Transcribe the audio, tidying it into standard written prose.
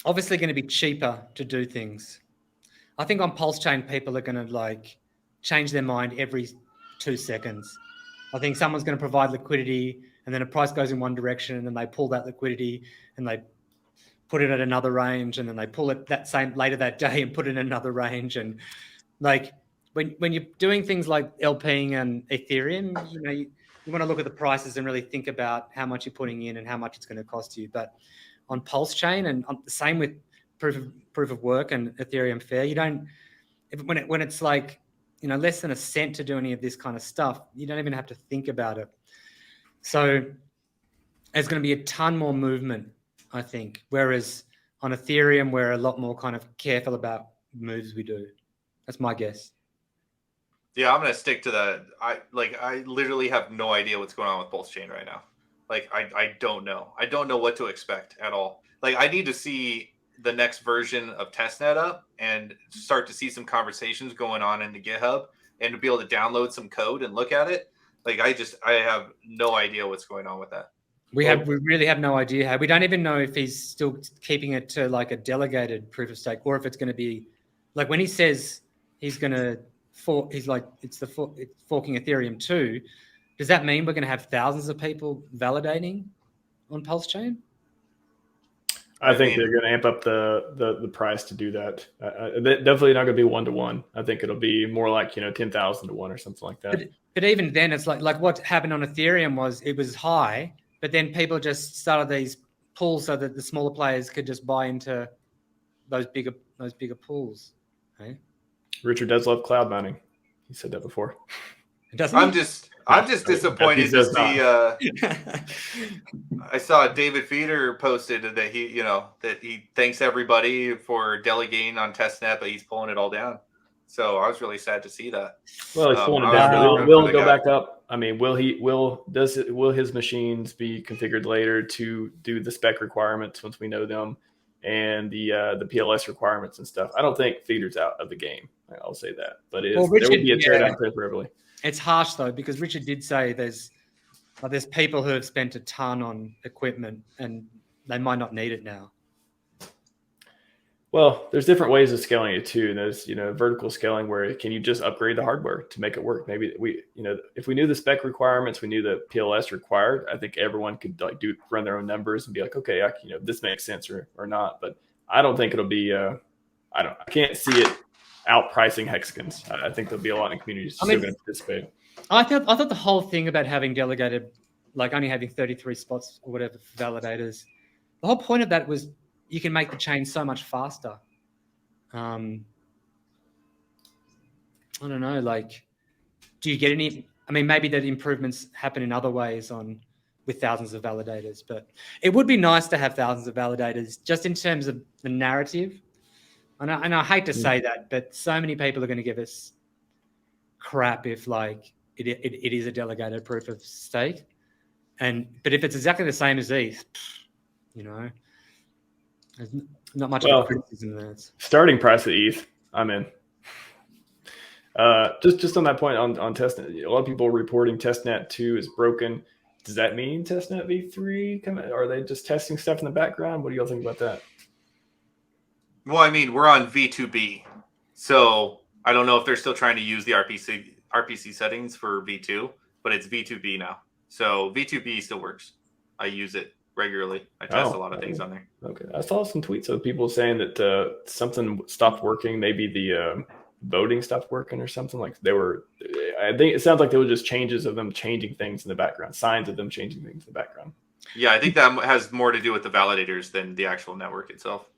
obviously going to be cheaper to do things. I think on PulseChain, people are going to like change their mind every 2 seconds. I think someone's going to provide liquidity, and then a price goes in one direction, and then they pull that liquidity and they put it at another range, and then they pull it that same later that day and put it in another range. And like when you're doing things like LPing and Ethereum, you want to look at the prices and really think about how much you're putting in and how much it's going to cost you. But on PulseChain, and the same with proof of work and Ethereum Fair, you don't when it's like less than a cent to do any of this kind of stuff, you don't even have to think about it. So there's going to be a ton more movement, I think. Whereas on Ethereum, we're a lot more kind of careful about moves we do. That's my guess. Yeah, I'm going to stick to that. I literally have no idea what's going on with PulseChain right now. Like, I don't know. I don't know what to expect at all. Like, I need to see the next version of testnet up and start to see some conversations going on in the GitHub and to be able to download some code and look at it. Like, I have no idea what's going on with that. We really have no idea. We don't even know if he's still keeping it to like a delegated proof of stake, or if it's going to be like when he says he's going to he's like it's forking Ethereum 2. Does that mean we're going to have thousands of people validating on PulseChain? I think they're going to amp up the price to do that. Definitely not going to be 1-to-1. I think it'll be more like 10,000 to 1 or something like that. But even then, it's like what happened on Ethereum was it was high, but then people just started these pools so that the smaller players could just buy into those bigger pools. Okay? Richard does love cloud mining. He said that before. I'm just disappointed to see. I saw David Feeder posted that he thanks everybody for delegating on testnet, but he's pulling it all down. So I was really sad to see that. Well, he's pulling it down. Will it go back up? I mean, will his machines be configured later to do the spec requirements once we know them, and the PLS requirements and stuff? I don't think Feeder's out of the game. I'll say that, but there will be a teardown preferably. It's harsh though, because Richard did say there's people who have spent a ton on equipment and they might not need it now. Well, there's different ways of scaling it too. There's vertical scaling where can you just upgrade the hardware to make it work? Maybe if we knew the spec requirements, we knew the PLS required, I think everyone could run their own numbers and be like, okay, this makes sense or not. But I don't think it'll be. I can't see it outpricing hexagons. I think there'll be a lot of communities still going to participate. I thought the whole thing about having delegated, like only having 33 spots or whatever for validators, the whole point of that was you can make the chain so much faster. I don't know, like, do you get any? I mean, maybe that improvements happen in other ways with thousands of validators, but it would be nice to have thousands of validators just in terms of the narrative. And I hate to say that, but so many people are going to give us crap if like it is a delegated proof of stake, but if it's exactly the same as ETH, there's not much of a criticism there. Starting price of ETH, I'm in. Just on that point on testnet, a lot of people are reporting testnet 2 is broken. Does that mean testnet v3 coming? Are they just testing stuff in the background? What do y'all think about that? Well, I mean, we're on V2B, so I don't know if they're still trying to use the RPC settings for V2, but it's V2B now. So V2B still works. I use it regularly. I test a lot of things on there. Okay, I saw some tweets of people saying that something stopped working. Maybe the voting stopped working or something. Like I think it sounds like there were just changes of them changing things in the background, signs of them changing things in the background. Yeah, I think that has more to do with the validators than the actual network itself.